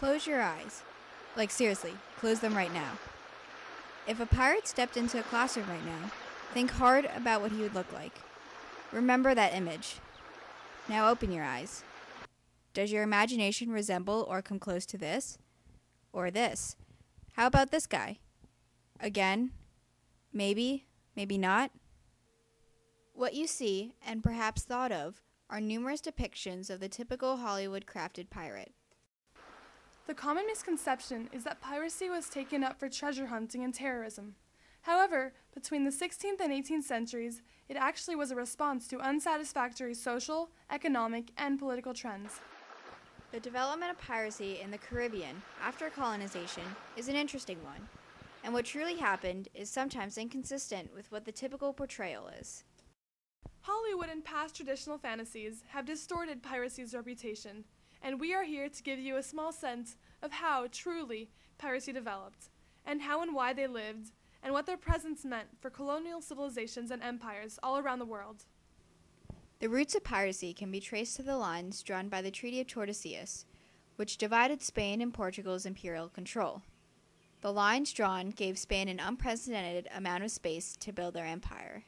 Close your eyes. Like seriously, close them right now. If a pirate stepped into a classroom right now, think hard about what he would look like. Remember that image. Now open your eyes. Does your imagination resemble or come close to this? Or this? How about this guy? Again? Maybe? Maybe not? What you see, and perhaps thought of, are numerous depictions of the typical Hollywood-crafted pirate. The common misconception is that piracy was taken up for treasure hunting and terrorism. However, between the 16th and 18th centuries, it actually was a response to unsatisfactory social, economic, and political trends. The development of piracy in the Caribbean after colonization is an interesting one, and what truly happened is sometimes inconsistent with what the typical portrayal is. Hollywood and past traditional fantasies have distorted piracy's reputation, and we are here to give you a small sense of how, truly, piracy developed, and how and why they lived, and what their presence meant for colonial civilizations and empires all around the world. The roots of piracy can be traced to the lines drawn by the Treaty of Tordesillas, which divided Spain and Portugal's imperial control. The lines drawn gave Spain an unprecedented amount of space to build their empire.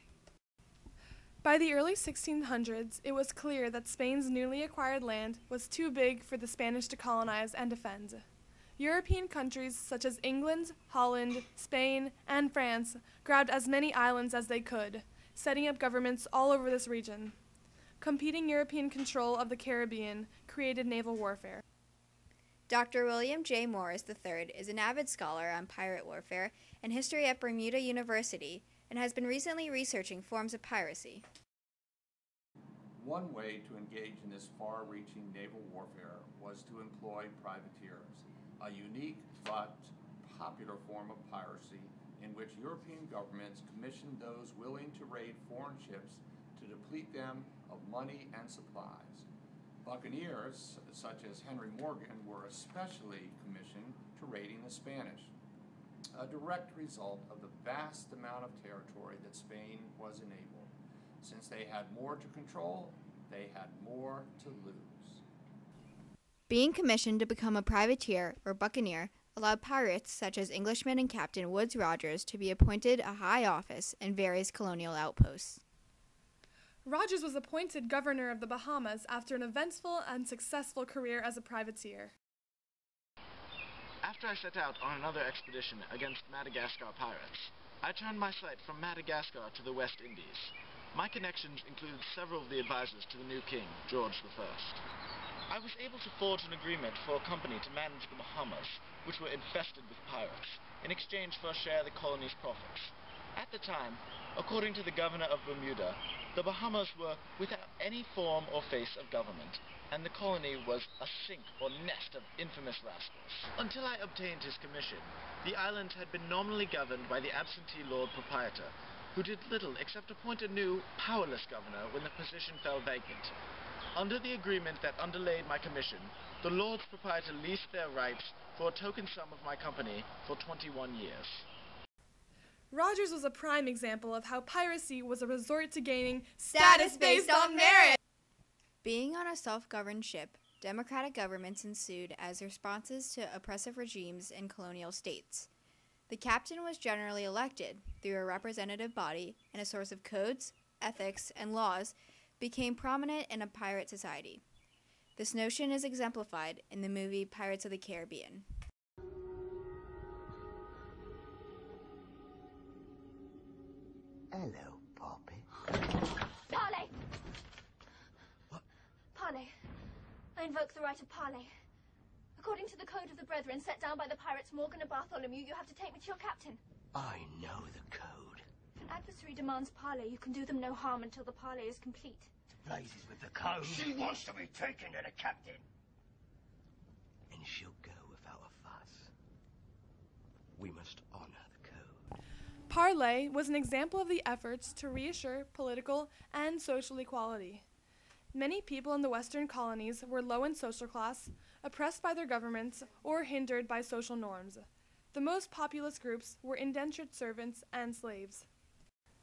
By the early 1600s, it was clear that Spain's newly acquired land was too big for the Spanish to colonize and defend. European countries such as England, Holland, Spain, and France grabbed as many islands as they could, setting up governments all over this region. Competing European control of the Caribbean created naval warfare. Dr. William J. Morris III is an avid scholar on pirate warfare and history at Bermuda University and has been recently researching forms of piracy. One way to engage in this far-reaching naval warfare was to employ privateers, a unique but popular form of piracy in which European governments commissioned those willing to raid foreign ships to deplete them of money and supplies. Buccaneers, such as Henry Morgan, were especially commissioned to raiding the Spanish, a direct result of the vast amount of territory that Spain was enabled. Since they had more to control, they had more to lose. Being commissioned to become a privateer or buccaneer allowed pirates such as Englishman and Captain Woodes Rogers to be appointed a high office in various colonial outposts. Rogers was appointed governor of the Bahamas after an eventful and successful career as a privateer. After I set out on another expedition against Madagascar pirates, I turned my sight from Madagascar to the West Indies. My connections included several of the advisors to the new king, George I. I was able to forge an agreement for a company to manage the Bahamas, which were infested with pirates, in exchange for a share of the colony's profits. At the time, according to the governor of Bermuda, the Bahamas were without any form or face of government, and the colony was a sink or nest of infamous rascals. Until I obtained his commission, the island had been nominally governed by the absentee Lord Proprietor, who did little except appoint a new, powerless governor when the position fell vacant. Under the agreement that underlaid my commission, the Lords Proprietor leased their rights for a token sum of my company for 21 years. Rogers was a prime example of how piracy was a resort to gaining status based on merit. Being on a self-governed ship, democratic governments ensued as responses to oppressive regimes in colonial states. The captain was generally elected through a representative body, and a source of codes, ethics, and laws became prominent in a pirate society. This notion is exemplified in the movie Pirates of the Caribbean. Hello, Poppy. Parley! What? Parley. I invoke the right of parley. According to the code of the Brethren set down by the pirates Morgan and Bartholomew, you have to take me to your captain. I know the code. If an adversary demands parley, you can do them no harm until the parley is complete. Blazes with the code. She wants to be taken to the captain. And she'll go without a fuss. We must honor the code. Parley was an example of the efforts to reassure political and social equality. Many people in the Western colonies were low in social class, oppressed by their governments, or hindered by social norms. The most populous groups were indentured servants and slaves.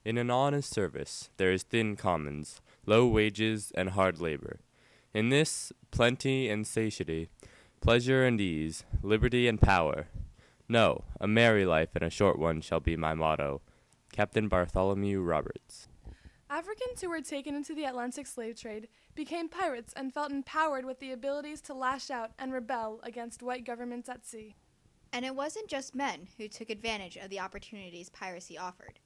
In an honest service, there is thin commons, low wages, and hard labor. In this plenty and satiety, pleasure and ease, liberty and power. No, a merry life and a short one shall be my motto. Captain Bartholomew Roberts. Africans who were taken into the Atlantic slave trade became pirates and felt empowered with the abilities to lash out and rebel against white governments at sea. And it wasn't just men who took advantage of the opportunities piracy offered.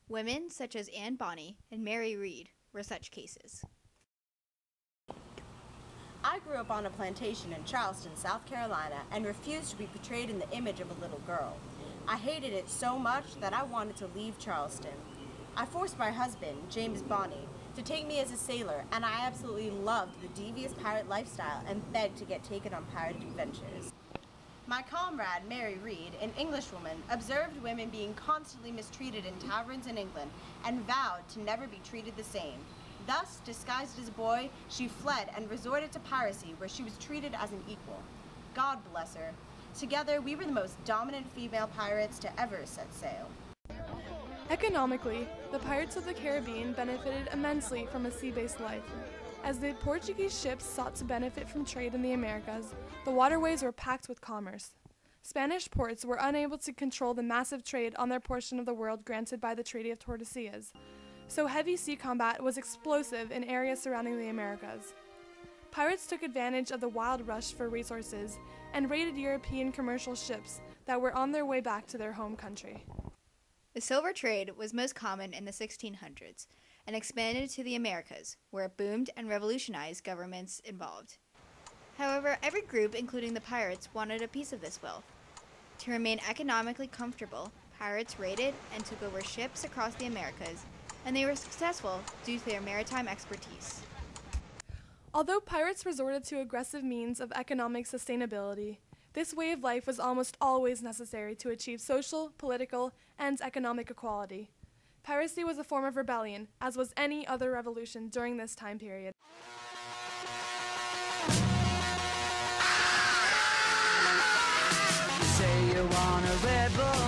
Women such as Anne Bonny and Mary Read were such cases. I grew up on a plantation in Charleston, South Carolina, and refused to be portrayed in the image of a little girl. I hated it so much that I wanted to leave Charleston. I forced my husband, James Bonny, to take me as a sailor, and I absolutely loved the devious pirate lifestyle and begged to get taken on pirate adventures. My comrade, Mary Read, an Englishwoman, observed women being constantly mistreated in taverns in England and vowed to never be treated the same. Thus, disguised as a boy, she fled and resorted to piracy, where she was treated as an equal. God bless her. Together, we were the most dominant female pirates to ever set sail. Economically, the Pirates of the Caribbean benefited immensely from a sea-based life. As the Portuguese ships sought to benefit from trade in the Americas, the waterways were packed with commerce. Spanish ports were unable to control the massive trade on their portion of the world granted by the Treaty of Tordesillas, so heavy sea combat was explosive in areas surrounding the Americas. Pirates took advantage of the wild rush for resources and raided European commercial ships that were on their way back to their home country. The silver trade was most common in the 1600s and expanded to the Americas, where it boomed and revolutionized governments involved. However, every group, including the pirates, wanted a piece of this wealth. To remain economically comfortable, pirates raided and took over ships across the Americas, and they were successful due to their maritime expertise. Although pirates resorted to aggressive means of economic sustainability, this way of life was almost always necessary to achieve social, political, and economic equality. Piracy was a form of rebellion, as was any other revolution during this time period. Say you want a rebel.